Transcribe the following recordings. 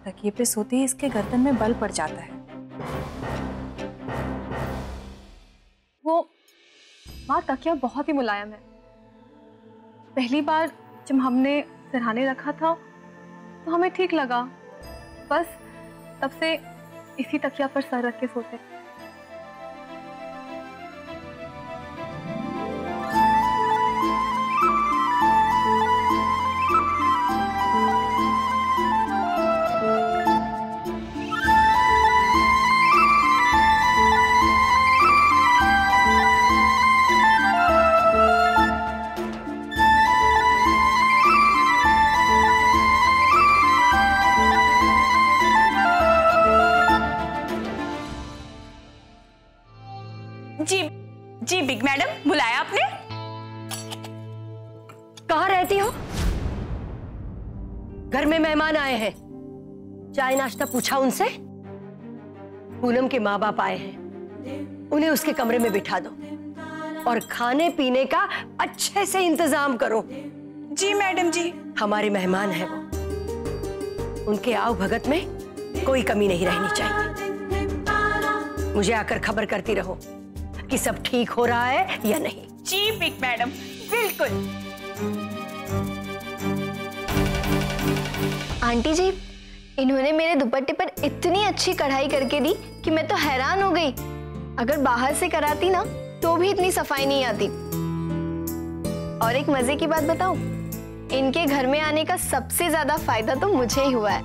तकिए पे सोते ही इसके गर्दन में बल पड़ जाता है। वो माँ तकिया बहुत ही मुलायम है। पहली बार जब हमने सिरहाने रखा था तो हमें ठीक लगा, बस तब से इसी तकिया पर सर रख के सोते। जी बिग मैडम, बुलाया आपने? कहाँ रहती हो? घर में मेहमान आए हैं, चाय नाश्ता पूछा उनसे? पूनम के माँ बाप आए हैं, उन्हें उसके कमरे में बिठा दो और खाने पीने का अच्छे से इंतजाम करो। जी मैडम जी। हमारे मेहमान हैं वो, उनके आओ भगत में कोई कमी नहीं रहनी चाहिए। मुझे आकर खबर करती रहो कि सब ठीक हो रहा है या नहीं। जी बिग मैडम, बिल्कुल। आंटी जी, इन्होंने मेरे दुपट्टे पर इतनी अच्छी कढ़ाई करके दी कि मैं तो हैरान हो गई। अगर बाहर से कराती ना तो भी इतनी सफाई नहीं आती। और एक मजे की बात बताऊं, इनके घर में आने का सबसे ज्यादा फायदा तो मुझे ही हुआ है।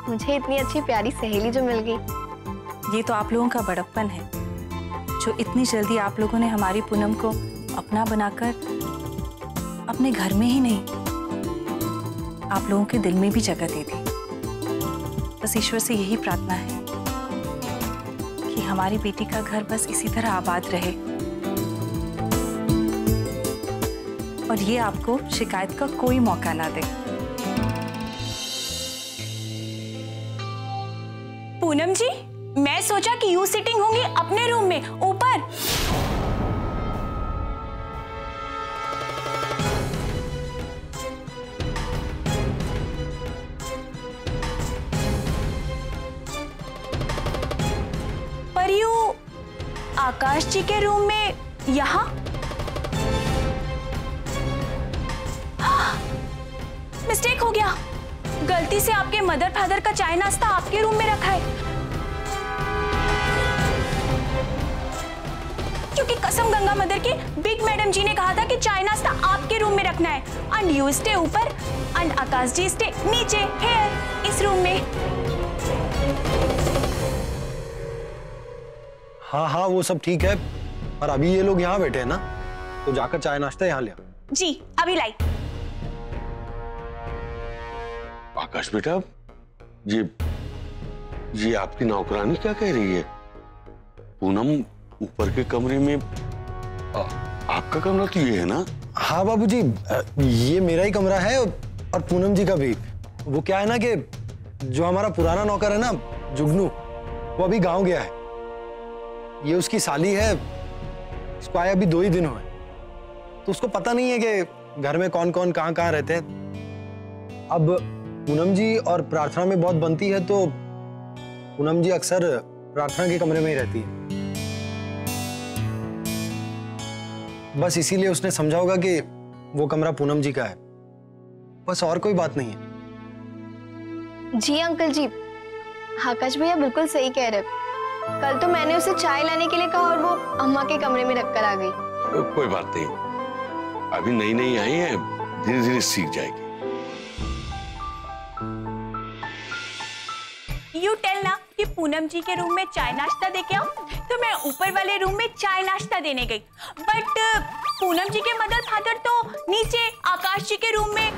मुझे इतनी अच्छी प्यारी सहेली जो मिल गई। ये तो आप लोगों का बड़प्पन है, जो इतनी जल्दी आप लोगों ने हमारी पूनम को अपना बनाकर अपने घर में ही नहीं, आप लोगों के दिल में भी जगह दे दी। बस ईश्वर से यही प्रार्थना है कि हमारी बेटी का घर बस इसी तरह आबाद रहे और ये आपको शिकायत का कोई मौका ना दे। पूनम जी, मैं सोचा कि यू सिटिंग होंगी अपने रूम में ऊपर। पर यू आकाश जी के रूम में यहाँ? मिस्टेक हो गया, गलती से आपके मदर फादर का चाय नाश्ता आपके रूम में रखा है। क्योंकि कसम गंगा मदर की, बिग मैडम जी ने कहा था कि चाय नाश्ता आपके रूम में रखना है। एंड यू स्टे ऊपर एंड आकाश जी स्टे नीचे, हियर इस रूम में। हाँ हाँ वो सब ठीक है, पर अभी ये लोग यहाँ बैठे हैं ना, तो जाकर चाय नाश्ता यहाँ ले आओ। जी अभी लाई। आकाश बेटा, ये आपकी नौकरानी क्या कह रही है? पूनम ऊपर के कमरे में, आपका कमरा तो ये है ना? हाँ बाबूजी, ये मेरा ही कमरा है और पूनम जी का भी। वो क्या है ना कि जो हमारा पुराना नौकर है ना जुगनू, वो अभी गांव गया है। ये उसकी साली है, उसको आए अभी 2 ही दिन हुए, तो उसको पता नहीं है कि घर में कौन कौन कहाँ कहाँ रहते हैं। अब पूनम जी और प्रार्थना में बहुत बनती है, तो पूनम जी अक्सर प्रार्थना के कमरे में ही रहती है। बस इसीलिए उसने समझा होगा कि वो कमरा पूनम जी का है, बस और कोई बात नहीं है। जी अंकल जी, आकाश भैया बिल्कुल सही कह रहे। कल तो मैंने उसे चाय लाने के लिए कहा और वो अम्मा के कमरे में रखकर आ गई। कोई बात नहीं, अभी नई नई आई है, धीरे धीरे सीख जाएगी। यू टेल ना कि पूनम जी के रूम में चाय नाश्ता दे के आओ, तो मैं ऊपर वाले रूम में चाय नाश्ता देने गई। बट पूनम जी के मदर फादर तो नीचे आकाश जी के रूम में।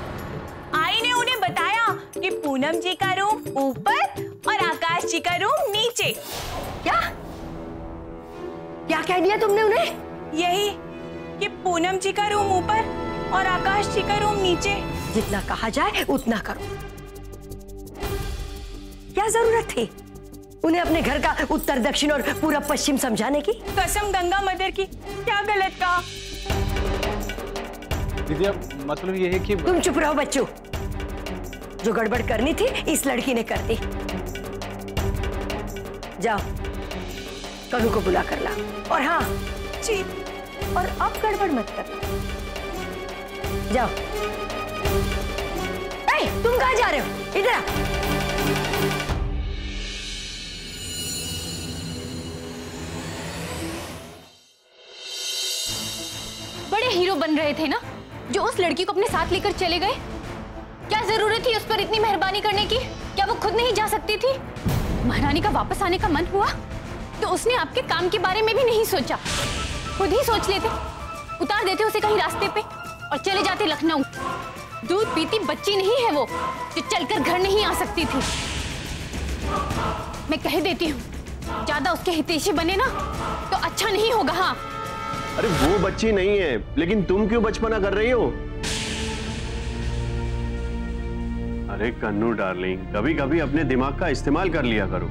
आई ने उन्हें बताया कि पूनम जी का रूम ऊपर और आकाश जी का रूम नीचे। क्या क्या कह दिया तुमने उन्हें? यही कि पूनम जी का रूम ऊपर और आकाश जी का रूम नीचे। जितना कहा जाए उतना करो। क्या जरूरत थी उन्हें अपने घर का उत्तर दक्षिण और पूरब पश्चिम समझाने की? कसम गंगा मदर की, क्या गलत कहा? दीदी मतलब ये है कि तुम चुप रहो बच्चों। जो गड़बड़ करनी थी इस लड़की ने कर दी। जाओ कनू को बुला कर ला। और हाँ जी। और अब गड़बड़ मत करना। जाओ। तुम कहाँ जा रहे हो? इधर आ। बड़े हीरो बन रहे थे ना, जो उस लड़की को अपने साथ लेकर चले गए। क्या जरूरत थी उस पर इतनी मेहरबानी करने की? क्या वो खुद नहीं जा सकती थी? महारानी का वापस आने का मन हुआ तो उसने आपके काम के बारे में भी नहीं सोचा, खुद ही सोच लेते, उतार देते उसे कहीं रास्ते पे और चले जाते लखनऊ। दूध पीती बच्ची नहीं है वो जो चलकर घर नहीं आ सकती थी। मैं कह देती हूँ, ज्यादा उसके हितैषी बने ना तो अच्छा नहीं होगा। हाँ, अरे वो बच्ची नहीं है, लेकिन तुम क्यों बचपना कर रही हो? अरे कन्नू डार्लिंग, कभी कभी अपने दिमाग का इस्तेमाल कर लिया करो।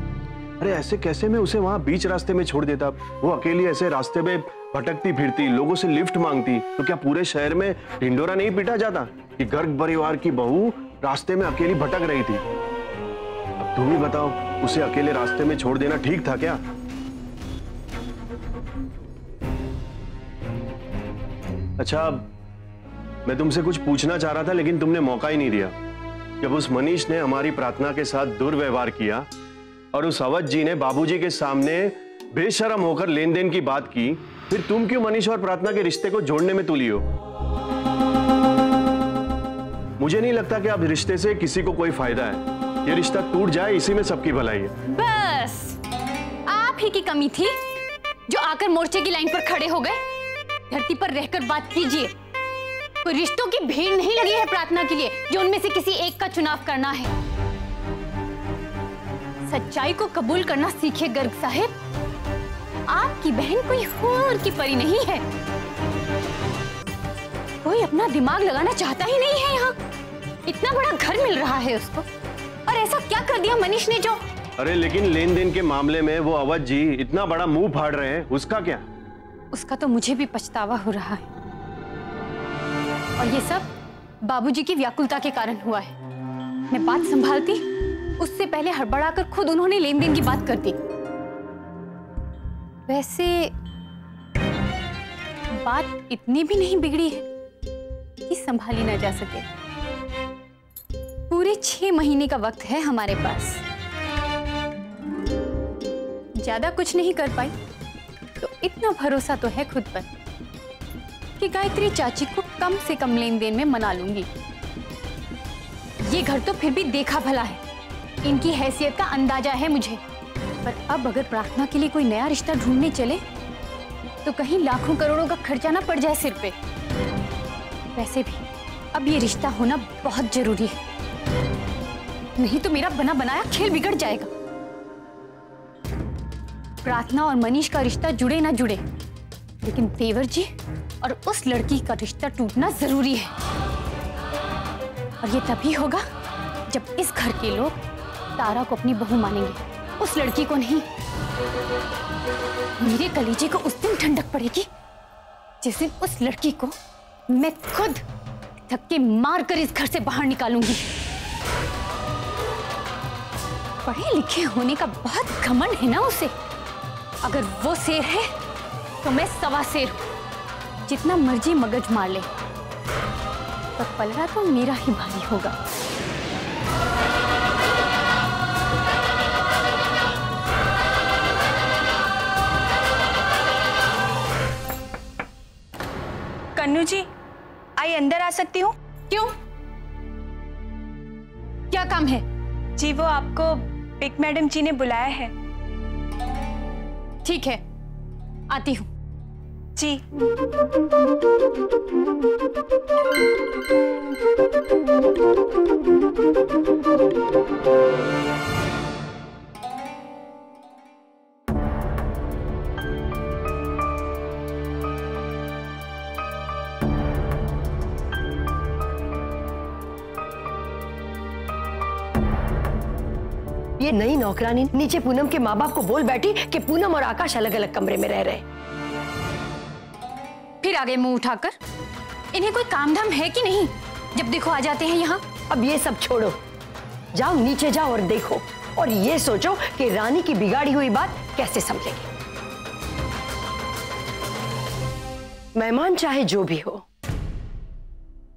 अरे ऐसे कैसे मैं उसे वहां बीच रास्ते में छोड़ देता? वो अकेली ऐसे रास्ते में भटकती फिरती, लोगों से लिफ्ट मांगती, तो क्या पूरे शहर में ढिंडोरा नहीं पीटा जाता कि गर्ग परिवार की बहू रास्ते में अकेली भटक रही थी? अब तुम ही बताओ, उसे अकेले रास्ते में छोड़ देना ठीक था क्या? अच्छा, मैं तुमसे कुछ पूछना चाह रहा था लेकिन तुमने मौका ही नहीं दिया। जब उस मनीष ने हमारी प्रार्थना के साथ दुर्व्यवहार किया और उस अवध जी ने बाबूजी के सामने बेशर्म होकर लेन देन की बात की, फिर तुम क्यों मनीष और प्रार्थना के रिश्ते को जोड़ने में तुली हो? मुझे नहीं लगता कि अब रिश्ते से किसी को कोई फायदा है। ये रिश्ता टूट जाए, इसी में सबकी भलाई है। बस आप ही की कमी थी जो आकर मोर्चे की लाइन पर खड़े हो गए। धरती पर रहकर बात कीजिए। कोई रिश्तों की भीड़ नहीं लगी है प्रार्थना के लिए जो उनमें से किसी एक का चुनाव करना है। सच्चाई को कबूल करना सीखिए गर्ग साहिब। आपकी बहन कोई हूर की परी नहीं है। कोई अपना दिमाग लगाना चाहता ही नहीं है। यहाँ इतना बड़ा घर मिल रहा है उसको, और ऐसा क्या कर दिया मनीष ने जो? अरे लेकिन लेन देन के मामले में वो अवध जी इतना बड़ा मुंह फाड़ रहे हैं, उसका क्या? उसका तो मुझे भी पछतावा हो रहा है, और ये सब बाबूजी की व्याकुलता के कारण हुआ है। मैं बात संभालती उससे पहले हड़बड़ाकर खुद उन्होंने लेन देन की बात कर दी। वैसे बात इतनी भी नहीं बिगड़ी है कि संभाली ना जा सके। पूरे 6 महीने का वक्त है हमारे पास। ज्यादा कुछ नहीं कर पाई तो इतना भरोसा तो है खुद पर कि गायत्री चाची को कम से कम लेन देन में मना लूंगी। ये घर तो फिर भी देखा भला है, इनकी हैसियत का अंदाजा है मुझे। पर अब अगर प्रार्थना के लिए कोई नया रिश्ता ढूंढने चले तो कहीं लाखों करोड़ों का खर्चा ना पड़ जाए सिर पे। वैसे भी अब ये रिश्ता होना बहुत जरूरी है, नहीं तो मेरा बना बनाया खेल बिगड़ जाएगा। प्रार्थना और मनीष का रिश्ता जुड़े ना जुड़े, लेकिन देवर जी और उस लड़की का रिश्ता टूटना जरूरी है। और ये तभी होगा जब इस घर के लोग तारा को अपनी बहू मानेंगे, उस लड़की को नहीं। मेरे कलीजे को उस दिन ठंडक पड़ेगी जिस दिन उस लड़की को मैं खुद धक्के मारकर इस घर से बाहर निकालूंगी। पढ़े लिखे होने का बहुत घमंड है ना उसे। अगर वो शेर है तो मैं सवा शेर हूं। जितना मर्जी मगज मार ले, पर पलड़ा तो मेरा ही भारी होगा। कन्नू जी, आई अंदर आ सकती हूँ? क्यों? क्या काम है? जी वो आपको बिग मैडम जी ने बुलाया है। ठीक है, आती हूँ। जी। ये नई नौकरानी नीचे पूनम के माँ बाप को बोल बैठी कि पूनम और आकाश अलग अलग कमरे में रह रहे। फिर आगे मुंह उठाकर। इन्हें कोई काम धाम है कि नहीं? जब देखो आ जाते हैं यहाँ। अब ये सब छोड़ो, जाओ नीचे जाओ और देखो, और ये सोचो कि रानी की बिगाड़ी हुई बात कैसे समझेगी। मेहमान चाहे जो भी हो,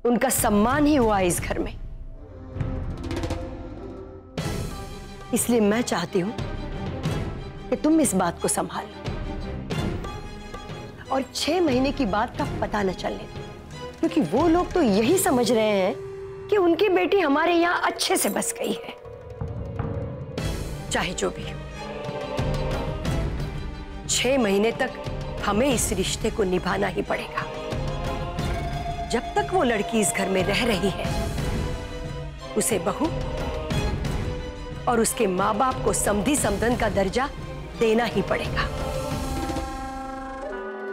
उनका सम्मान ही हुआ इस घर में। इसलिए मैं चाहती हूं कि तुम इस बात को संभालो और 6 महीने की बात का पता न चलने दो, क्योंकि वो लोग तो यही समझ रहे हैं कि उनकी बेटी हमारे यहां अच्छे से बस गई है। चाहे जो भी हो, 6 महीने तक हमें इस रिश्ते को निभाना ही पड़ेगा। जब तक वो लड़की इस घर में रह रही है, उसे बहू और उसके माँ बाप को समधी समधन का दर्जा देना ही पड़ेगा।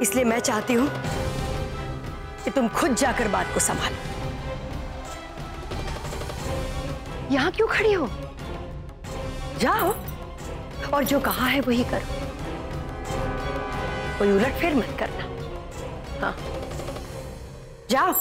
इसलिए मैं चाहती हूं कि तुम खुद जाकर बात को संभालो। यहां क्यों खड़ी हो? जाओ और जो कहा है वही करो, कोई उलटफेर मत करना। हाँ, जाओ।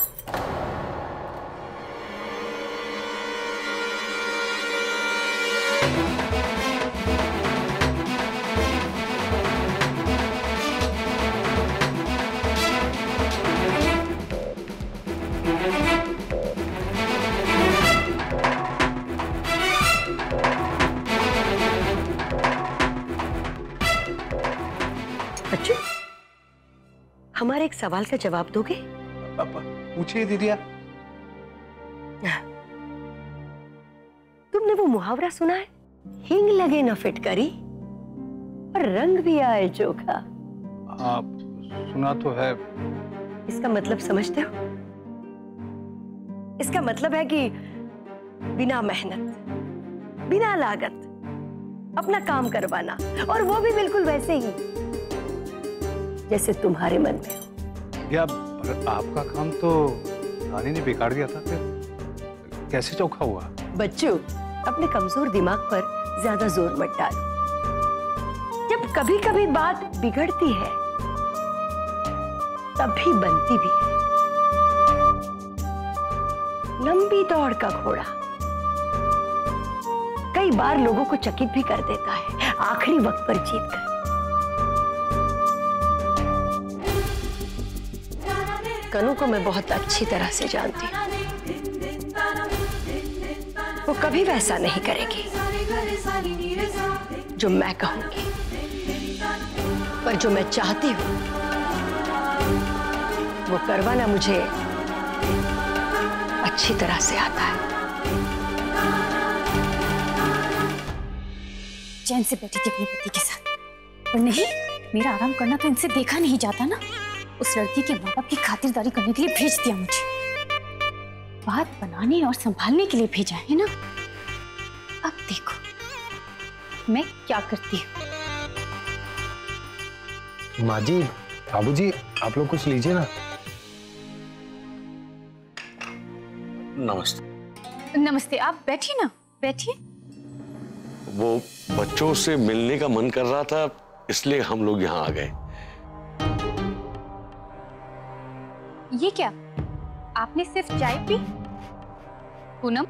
बच्चों, हमारे एक सवाल का जवाब दोगे? पूछिए दीदिया। तुमने वो मुहावरा सुना है, हींग लगे न फिटकरी और रंग भी आए चोखा? आप सुना तो है। इसका मतलब समझते हो? इसका मतलब है कि बिना मेहनत, बिना लागत अपना काम करवाना, और वो भी बिल्कुल वैसे ही जैसे तुम्हारे मन में हो। या आपका काम तो रानी ने बिगाड़ दिया था, फिर कैसे चौखा हुआ? बच्चों, अपने कमजोर दिमाग पर ज्यादा जोर मत डालो। जब कभी कभी बात बिगड़ती है तभी बनती भी है। लंबी दौड़ का घोड़ा कई बार लोगों को चकित भी कर देता है, आखिरी वक्त पर जीत कर। कनू को मैं बहुत अच्छी तरह से जानती हूँ, वो कभी वैसा नहीं करेगी जो मैं कहूंगी, पर जो मैं चाहती हूँ वो करवाना मुझे अच्छी तरह से आता है। चैन से बैठी थी अपने पति के साथ, पर नहीं, मेरा आराम करना तो इनसे देखा नहीं जाता ना। उस लड़की के माँ बाप की खातिरदारी करने के लिए भेज दिया मुझे, बात बनाने और संभालने के लिए भेजा है ना। अब देखो मैं क्या करती हूँ। माँ जी, बाबूजी, आप लोग कुछ लीजिए ना। नमस्ते। नमस्ते, आप बैठिए ना, बैठिए। वो बच्चों से मिलने का मन कर रहा था, इसलिए हम लोग यहाँ आ गए। ये क्या, आपने सिर्फ चाय पी? पूनम,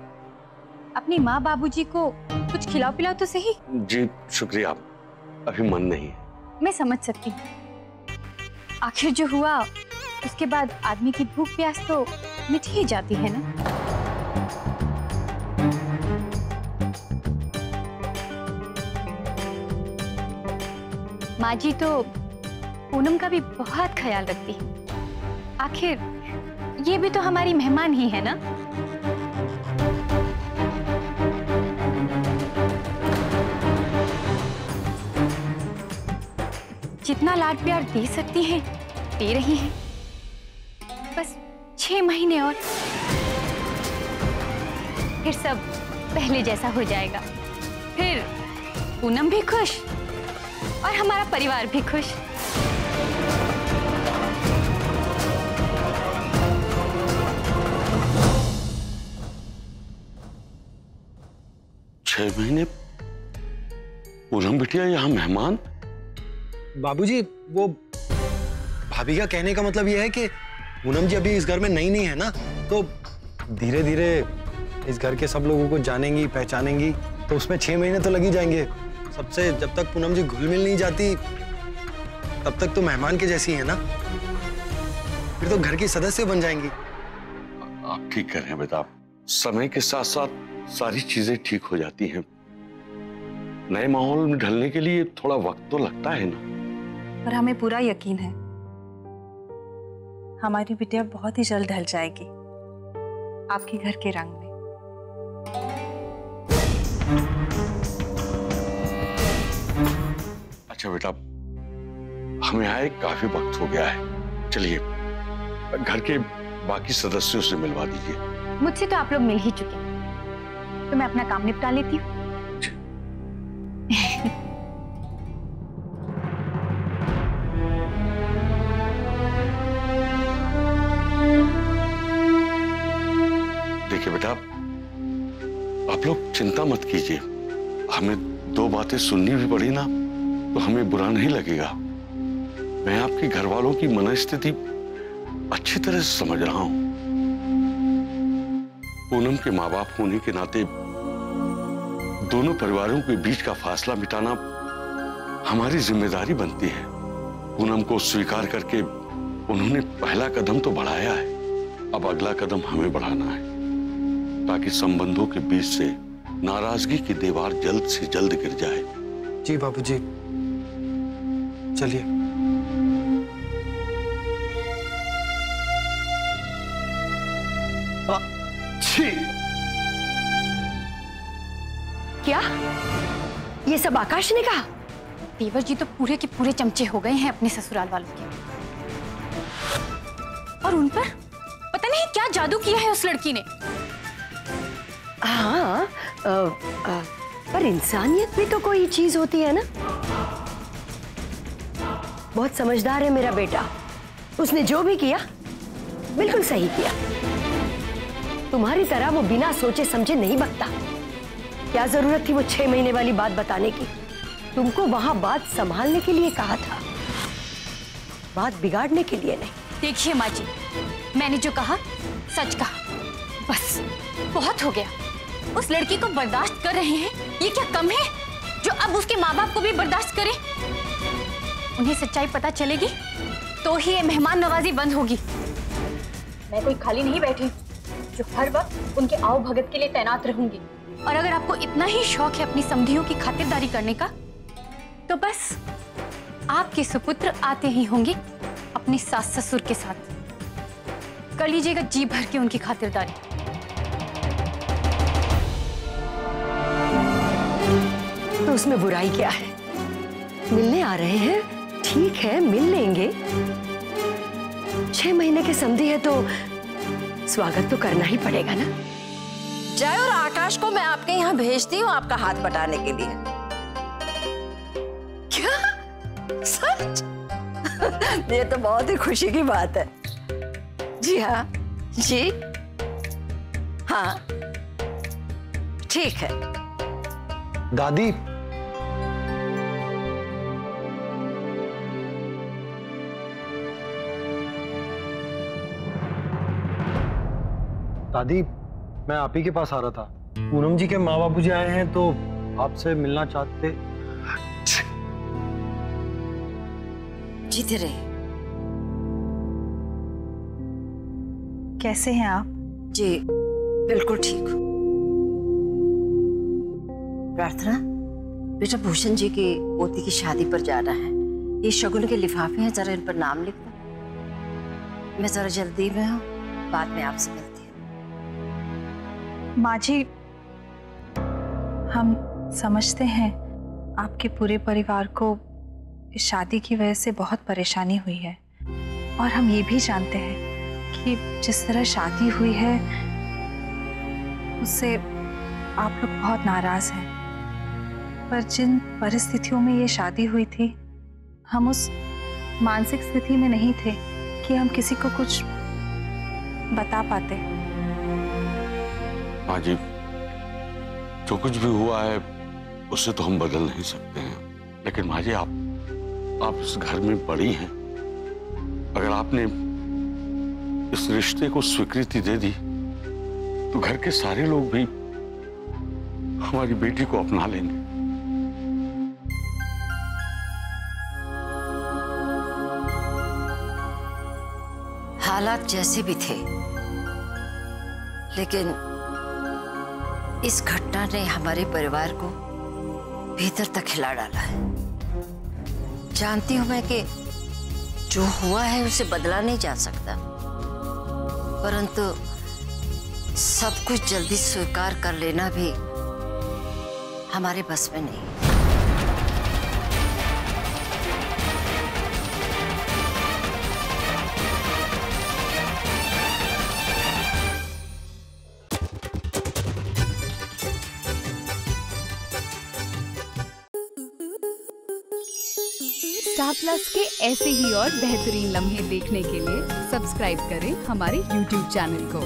अपनी माँ बाबूजी को कुछ खिलाओ पिलाओ तो सही। जी शुक्रिया, अभी मन नहीं है। मैं समझ सकती हूँ, आखिर जो हुआ उसके बाद आदमी की भूख प्यास तो मिट ही जाती है ना। माँ जी तो पूनम का भी बहुत ख्याल रखती है, आखिर ये भी तो हमारी मेहमान ही है ना। जितना लाड प्यार दे सकती हैं दे रही हैं, बस 6 महीने और फिर सब पहले जैसा हो जाएगा। फिर पूनम भी खुश और हमारा परिवार भी खुश। छह महीने पूनम बिटिया यहाँ मेहमान? बाबूजी, वो भाभी का कहने का मतलब ये है कि पूनम जी अभी इस घर में नई नहीं है ना, तो धीरे धीरे इस घर के सब लोगों को जानेंगी पहचानेंगी तो उसमें 6 महीने तो लग ही जाएंगे। सबसे जब तक पूनम जी घुल मिल नहीं जाती तब तक तो मेहमान के जैसी है ना, फिर तो घर की सदस्य बन जाएंगी। आप ठीक कह रहे हैं बेटा, समय के साथ साथ सारी चीजें ठीक हो जाती हैं। नए माहौल में ढलने के लिए थोड़ा वक्त तो लगता है ना। पर हमें पूरा यकीन है हमारी बिटिया बहुत ही जल्द ढल जाएगी आपके घर के रंग में। अच्छा बेटा, हमें आए काफी वक्त हो गया है, चलिए घर के बाकी सदस्यों से मिलवा दीजिए। मुझसे तो आप लोग मिल ही चुके हैं, तो मैं अपना काम निपटा लेती हूँ। देखिए बेटा, आप लोग चिंता मत कीजिए। हमें 2 बातें सुननी भी पड़ी ना तो हमें बुरा नहीं लगेगा। मैं आपके घर वालों की मनस्थिति अच्छी तरह से समझ रहा हूं। पूनम के माँ बाप होने के नाते दोनों परिवारों के बीच का फासला मिटाना हमारी जिम्मेदारी बनती है। पूनम को स्वीकार करके उन्होंने पहला कदम तो बढ़ाया है, अब अगला कदम हमें बढ़ाना है ताकि संबंधों के बीच से नाराजगी की दीवार जल्द से जल्द गिर जाए। जी बाबूजी, चलिए। क्या ये सब आकाश ने कहा? देवर जी तो पूरे के पूरे चमचे हो गए हैं अपने ससुराल वालों के, और उन पर पता नहीं क्या जादू किया है उस लड़की ने। हाँ, पर इंसानियत भी तो कोई चीज होती है ना। बहुत समझदार है मेरा बेटा, उसने जो भी किया बिल्कुल सही किया। तुम्हारी तरह वो बिना सोचे समझे नहीं बकता। क्या जरूरत थी वो 6 महीने वाली बात बताने की? तुमको वहां बात संभालने के लिए कहा था, बात बिगाड़ने के लिए नहीं। देखिए माँ जी, मैंने जो कहा सच कहा, बस बहुत हो गया। उस लड़की को बर्दाश्त कर रहे हैं, ये क्या कम है जो अब उसके माँ बाप को भी बर्दाश्त करें? उन्हें सच्चाई पता चलेगी तो ही ये मेहमान नवाजी बंद होगी। मैं कोई खाली नहीं बैठी जो हर वक्त उनके आओ भगत के लिए तैनात रहूंगी। और अगर आपको इतना ही शौक है अपनी समधियों की खातिरदारी करने का, तो बस आपके सुपुत्र आते ही होंगे अपनी सास ससुर के साथ। कर लीजिएगा जी भर के उनकी खातिरदारी। तो उसमें बुराई क्या है? मिलने आ रहे हैं, ठीक है मिल लेंगे। 6 महीने के समधी है तो स्वागत तो करना ही पड़ेगा ना। जय और आकाश को मैं आपके यहाँ भेजती हूँ आपका हाथ बटाने के लिए। क्या? सच? ये तो बहुत ही खुशी की बात है। जी हाँ, जी हाँ, ठीक है। दादी, दादी मैं आप ही के पास आ रहा था। पूनम जी के माँ बापू जी आए हैं तो आपसे मिलना चाहते। जीते रहे। कैसे हैं आप? जी बिल्कुल ठीक हूँ। प्रार्थना, बेटा भूषण जी की पोती की शादी पर जाना है। ये शगुन के लिफाफे हैं, जरा इन पर नाम लिख दो। मैं जरा जल्दी में हूँ, बाद में आपसे मिलती हूँ। माँ जी, हम समझते हैं आपके पूरे परिवार को इस शादी की वजह से बहुत परेशानी हुई है, और हम ये भी जानते हैं कि जिस तरह शादी हुई है उससे आप लोग बहुत नाराज हैं। पर जिन परिस्थितियों में ये शादी हुई थी, हम उस मानसिक स्थिति में नहीं थे कि हम किसी को कुछ बता पाते। हाँ जी, जो कुछ भी हुआ है उसे तो हम बदल नहीं सकते हैं, लेकिन माँ जी आप इस घर में बड़ी हैं। अगर आपने इस रिश्ते को स्वीकृति दे दी तो घर के सारे लोग भी हमारी बेटी को अपना लेंगे। हालात जैसे भी थे, लेकिन इस घटना ने हमारे परिवार को भीतर तक हिला डाला है। जानती हूं मैं कि जो हुआ है उसे बदला नहीं जा सकता, परंतु सब कुछ जल्दी स्वीकार कर लेना भी हमारे बस में नहीं। स्टार प्लस के ऐसे ही और बेहतरीन लम्हे देखने के लिए सब्सक्राइब करें हमारे YouTube चैनल को।